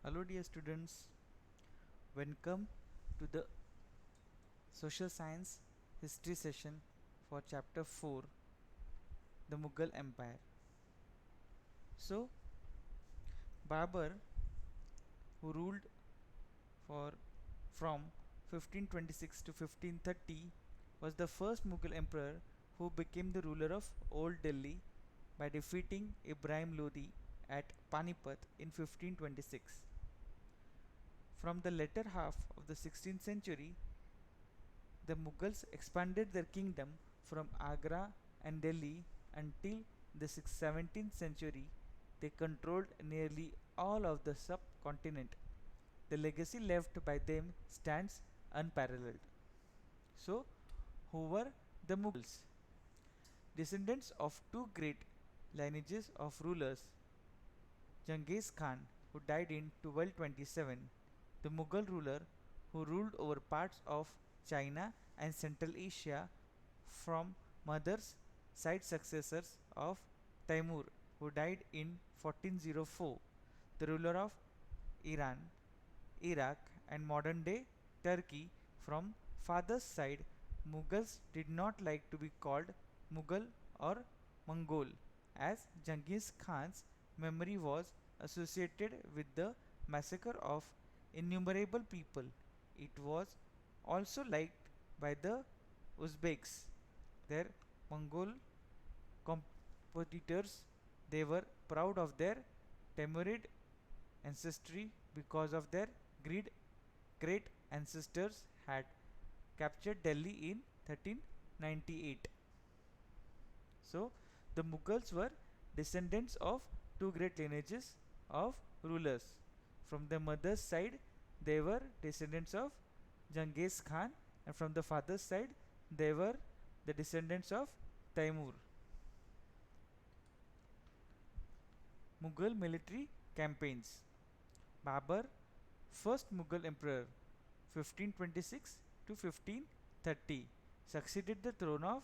Hello dear students, welcome to the social science history session for chapter 4, the Mughal Empire. So Babur, who ruled for from 1526 to 1530, was the first Mughal emperor who became the ruler of Old Delhi by defeating Ibrahim Lodi at Panipat in 1526. From the latter half of the 16th century, the Mughals expanded their kingdom from Agra and Delhi until the 17th century. They controlled nearly all of the subcontinent. The legacy left by them stands unparalleled. So, who were the Mughals? Descendants of two great lineages of rulers, Genghis Khan, who died in 1227, the Mughal ruler who ruled over parts of China and Central Asia, from mother's side, successors of Timur, who died in 1404, the ruler of Iran, Iraq, and modern day Turkey. From father's side, Mughals did not like to be called Mughal or Mongol, as Genghis Khan's memory was associated with the massacre of innumerable people. It was also liked by the Uzbeks, their Mongol competitors. They were proud of their Timurid ancestry because of their greed. Great ancestors had captured Delhi in 1398. So, the Mughals were descendants of two great lineages of rulers. From the mother's side, they were descendants of Genghis Khan, and from the father's side, they were the descendants of Timur. Mughal military campaigns. Babur, first Mughal emperor, 1526 to 1530, succeeded the throne of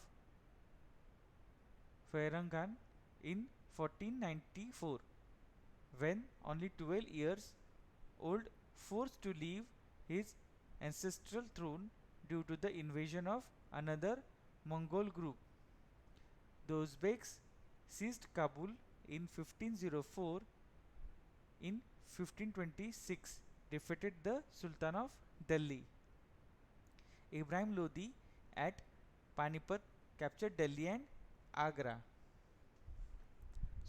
Fairungan in 1494, when only 12 years old, forced to leave his ancestral throne due to the invasion of another Mongol group. The Uzbeks seized Kabul in 1504. In 1526, defeated the Sultan of Delhi. Ibrahim Lodi at Panipat captured Delhi and Agra.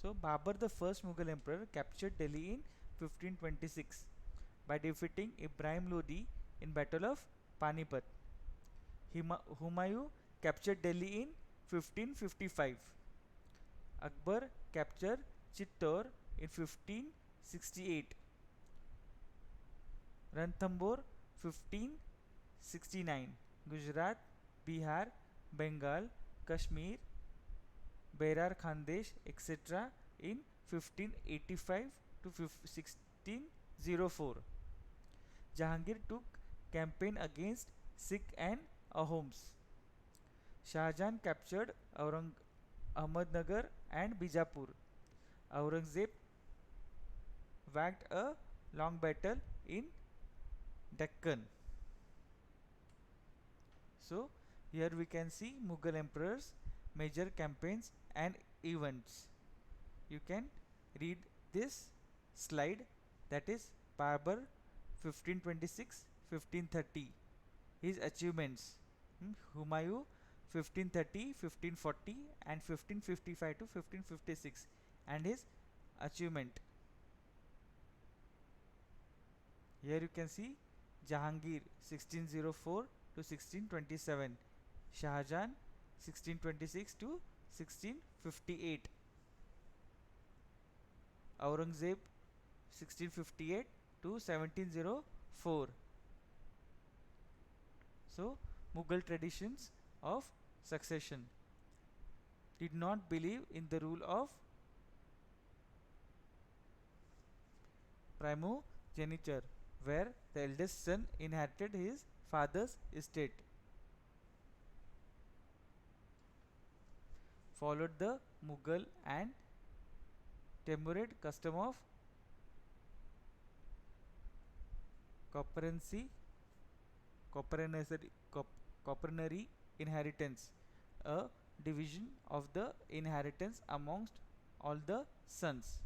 So Babur, the first Mughal emperor, captured Delhi in 1526 by defeating Ibrahim Lodi in Battle of Panipat. Humayun captured Delhi in 1555. Akbar captured Chittor in 1568. Ranthambore 1569. Gujarat, Bihar, Bengal, Kashmir, Berar Khandesh, etc. in 1585 to 1604. Jahangir took campaign against Sikh and Ahoms. Shahjahan captured Ahmednagar and Bijapur. Aurangzeb waged a long battle in Deccan. So here we can see Mughal emperors, major campaigns and events. You can read this slide, that is Babur 1526-1530, his achievements. Humayun 1530-1540 and 1555 to 1556, and his achievement. Here you can see Jahangir 1604 to 1627, Shahjahan 1626 to 1658, Aurangzeb 1658 to 1704. So Mughal traditions of succession did not believe in the rule of primogeniture, where the eldest son inherited his father's estate. Followed the Mughal and Timurid custom of Cooperacy, coopernary, coopernary inheritance, a division of the inheritance amongst all the sons.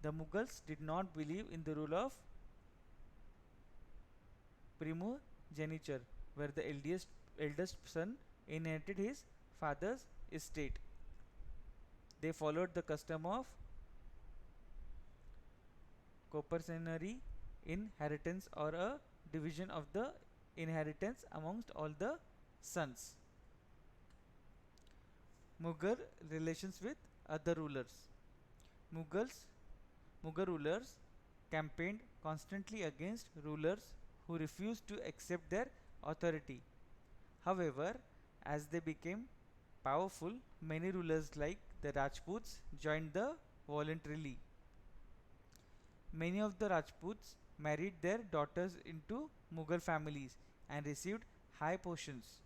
The Mughals did not believe in the rule of primogeniture, where the eldest son inherited his father's estate. They followed the custom of coopernary inheritance, or a division of the inheritance amongst all the sons. Mughal relations with other rulers. Mughals Mughal rulers campaigned constantly against rulers who refused to accept their authority. However, as they became powerful, many rulers like the Rajputs joined the voluntarily. Many of the Rajputs married their daughters into Mughal families and received high portions.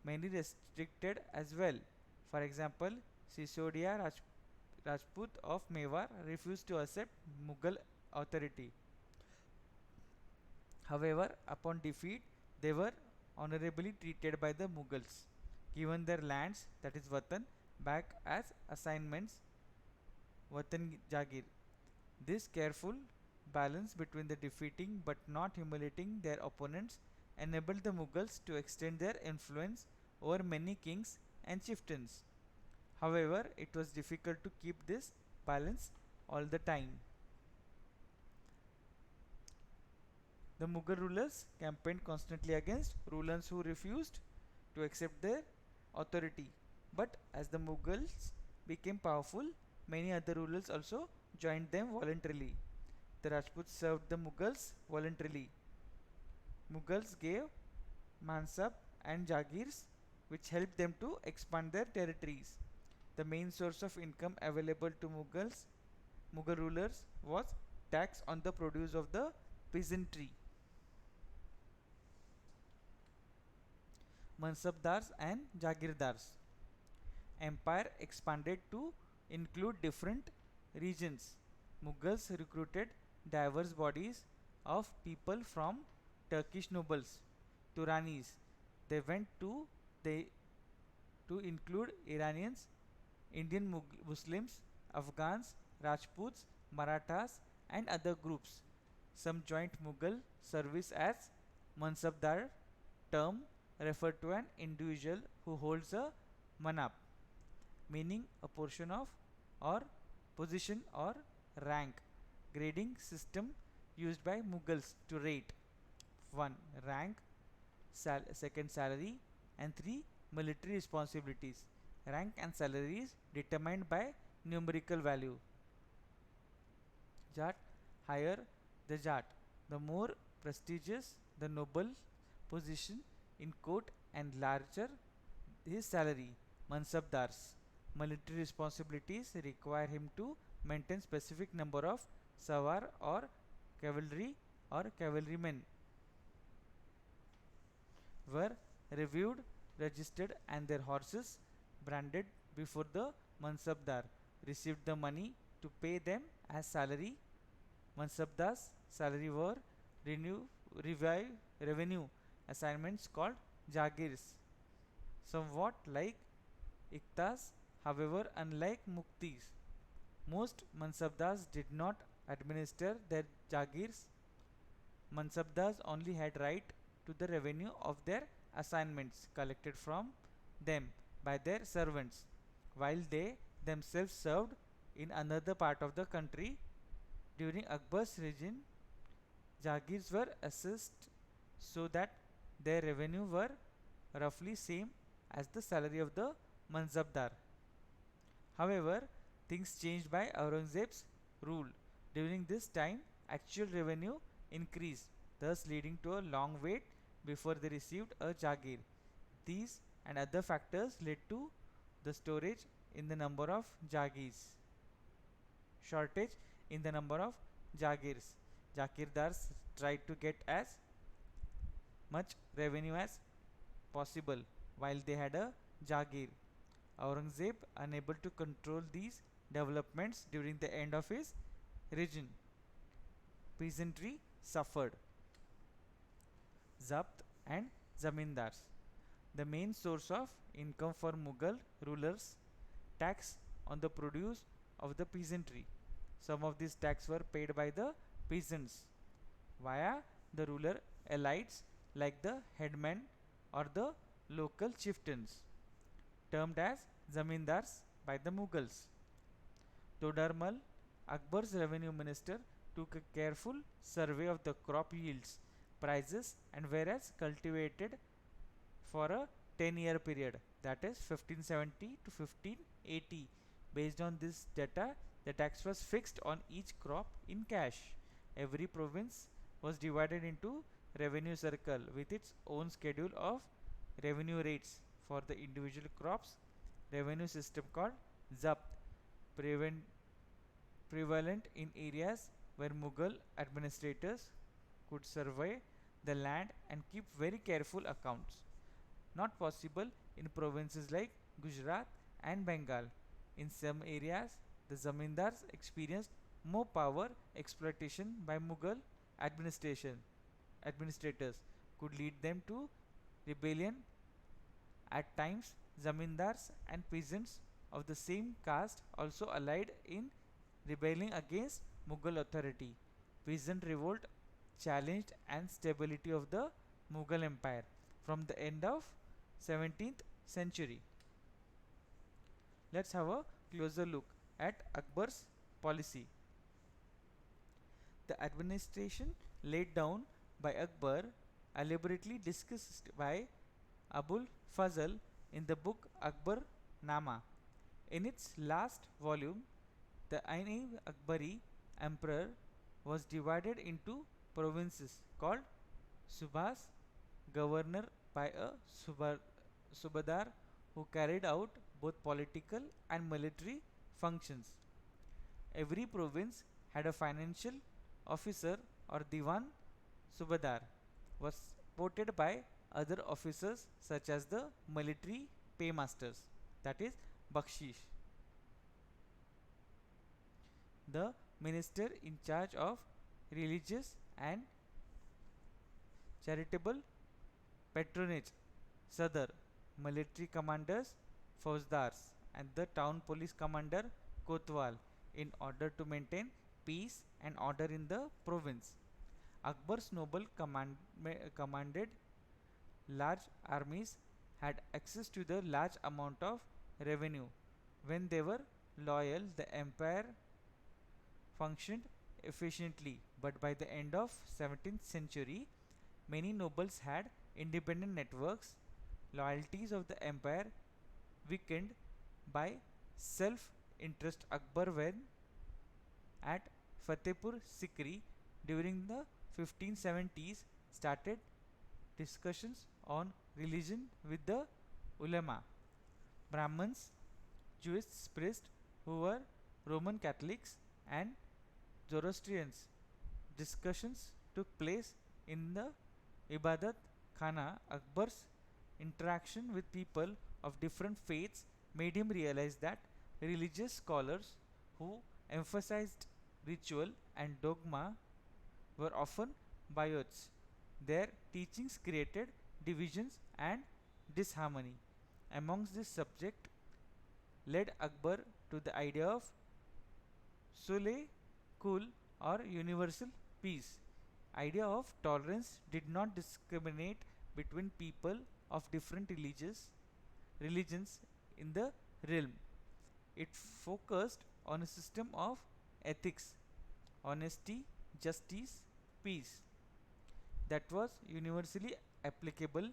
Many restricted as well. For example, Sisodia Rajput of Mewar refused to accept Mughal authority. However, upon defeat, they were honorably treated by the Mughals, given their lands, that is Watan, back as assignments, Watan Jagir. This careful balance between the defeating but not humiliating their opponents enabled the Mughals to extend their influence over many kings and chieftains. However, it was difficult to keep this balance all the time. The Mughal rulers campaigned constantly against rulers who refused to accept their authority. But as the Mughals became powerful, many other rulers also joined them voluntarily. The Rajputs served the Mughals voluntarily. Mughals gave mansab and jagirs, which helped them to expand their territories. The main source of income available to Mughal rulers was tax on the produce of the peasantry. Mansabdars and Jagirdars. Empire expanded to include different regions. Mughals recruited diverse bodies of people from Turkish nobles to Ranis. They went to they to include Iranians, Indian Muslims, Afghans, Rajputs, Marathas, and other groups. Some joined Mughal service as Mansabdar, term referred to an individual who holds a manab, meaning a portion of or position or rank. Grading system used by Mughals to rate: 1. Rank, 2nd salary, and 3. Military responsibilities. Rank and salary is determined by numerical value. Jat, higher the Jat, the more prestigious the noble position in court and larger his salary. Mansabdars. Military responsibilities require him to maintain specific number of sawar or cavalry or cavalrymen were reviewed, registered, and their horses branded before the Mansabdar received the money to pay them as salary. Mansabdar's salary were revive revenue assignments called Jagirs, somewhat like Iktas, however unlike Muktis. Most Mansabdars did not administer their Jagirs. Mansabdars only had right to the revenue of their assignments collected from them by their servants, while they themselves served in another part of the country. During Akbar's reign, Jagirs were assessed so that their revenue were roughly same as the salary of the Mansabdar. However, things changed by Aurangzeb's rule. During this time, actual revenue increased, thus leading to a long wait before they received a Jagir. These and other factors led to the storage in the number of Jagirs. Shortage in the number of Jagirs. Jagirdars tried to get as much revenue as possible while they had a Jagir. Aurangzeb, unable to control these developments during the end of his reign, peasantry suffered. Zabt and zamindars. The main source of income for Mughal rulers, tax on the produce of the peasantry. Some of these tax were paid by the peasants via the ruler elites like the headmen or the local chieftains, termed as zamindars by the Mughals. Todarmal, Akbar's revenue minister, took a careful survey of the crop yields, prices, and whereas cultivated for a 10-year period, that is 1570 to 1580. Based on this data, the tax was fixed on each crop in cash. Every province was divided into revenue circle with its own schedule of revenue rates for the individual crops. Revenue system called Zabt, prevalent in areas where Mughal administrators could survey the land and keep very careful accounts. Not possible in provinces like Gujarat and Bengal. In some areas, the zamindars experienced more power exploitation by Mughal administrators could lead them to rebellion. At times, zamindars and peasants of the same caste also allied in rebelling against Mughal authority. Peasant revolt challenged and stability of the Mughal Empire from the end of 17th century. Let's have a closer look at Akbar's policy. The administration laid down by Akbar, elaborately discussed by Abul Fazl in the book Akbar Nama. In its last volume, the Ain Akbari emperor was divided into provinces called Subhas, governor by a Subadar who carried out both political and military functions. Every province had a financial officer or Diwan Subadar was supported by other officers such as the military paymasters, that is Bakshish. The minister in charge of religious and charitable patronage, Sadar, military commanders, Fauzdars, and the town police commander, Kotwal, in order to maintain peace and order in the province. Akbar's noble commanded large armies, had access to the large amount of revenue. When they were loyal, the empire functioned efficiently, but by the end of 17th century, many nobles had independent networks. Loyalties of the empire weakened by self-interest. Akbar, when at Fatehpur Sikri during the 1570s, started discussions on religion with the ulema, Brahmins, Jewish priests who were Roman Catholics, and Zoroastrians. Discussions took place in the Ibadat Khana. Akbar's interaction with people of different faiths made him realize that religious scholars who emphasized ritual and dogma were often bigots. Their teachings created divisions and disharmony. Amongst this subject led Akbar to the idea of Sulh Kul or universal peace. Idea of tolerance did not discriminate between people of different religions in the realm. It focused on a system of ethics, honesty, justice, peace that was universally applicable.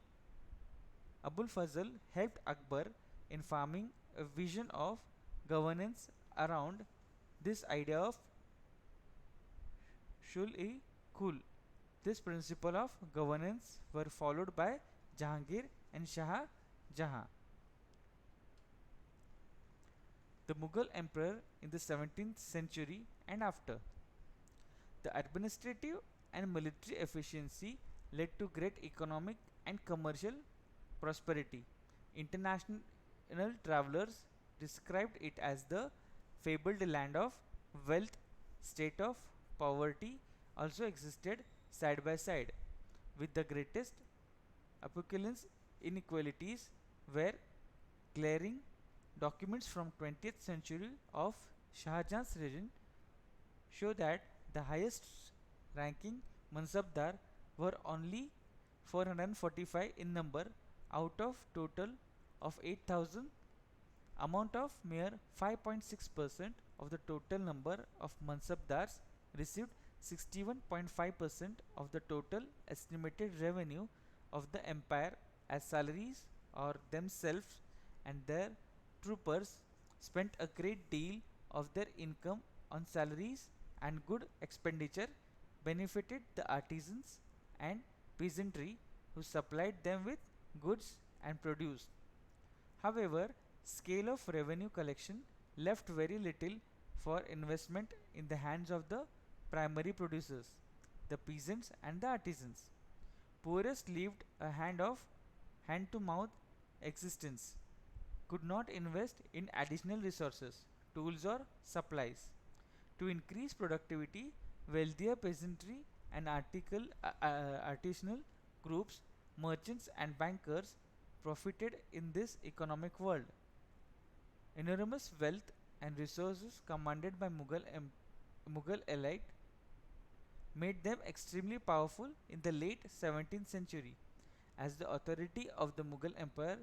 Abul Fazl helped Akbar in forming a vision of governance around this idea of Shul-e-Kul. This principle of governance were followed by Jahangir and Shah Jahan. The Mughal emperor in the 17th century and after. The administrative and military efficiency led to great economic and commercial prosperity. International travelers described it as the fabled land of wealth, state of poverty, also existed side by side, with the greatest apocalypse inequalities were glaring. Documents from 20th century of Shahjahan's regime show that the highest ranking Mansabdar were only 445 in number out of total of 8,000, amount of mere 5.6% of the total number of Mansabdars received 61.5% of the total estimated revenue of the empire as salaries, or themselves and their troopers spent a great deal of their income on salaries, and good expenditure benefited the artisans and peasantry who supplied them with goods and produce. However, scale of revenue collection left very little for investment in the hands of the primary producers, the peasants and the artisans. Poorest lived a hand to mouth existence, could not invest in additional resources, tools or supplies. To increase productivity, wealthier peasantry and artisanal groups, merchants and bankers profited in this economic world. Enormous wealth and resources commanded by Mughal elite made them extremely powerful in the late 17th century. As the authority of the Mughal Empire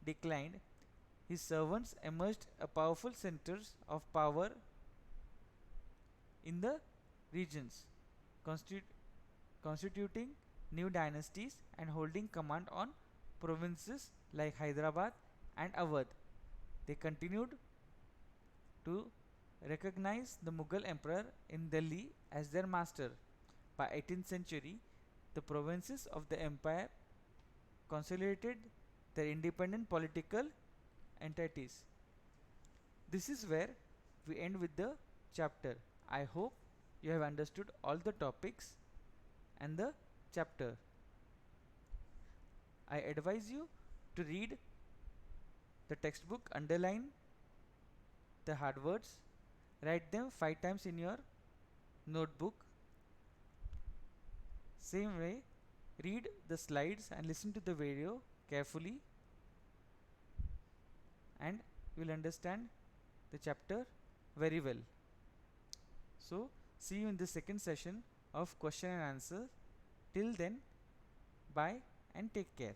declined, his servants emerged as powerful centers of power in the regions, constitu- constituting new dynasties and holding command on provinces like Hyderabad and Awadh. They continued to recognize the Mughal emperor in Delhi as their master. By 18th century, the provinces of the empire consolidated their independent political entities. This is where we end with the chapter. I hope you have understood all the topics and the chapter. I advise you to read the textbook, underline the hard words, write them 5 times in your notebook. Same way, read the slides and listen to the video carefully, and you will understand the chapter very well. So, see you in the second session of question and answer. Till then, bye and take care.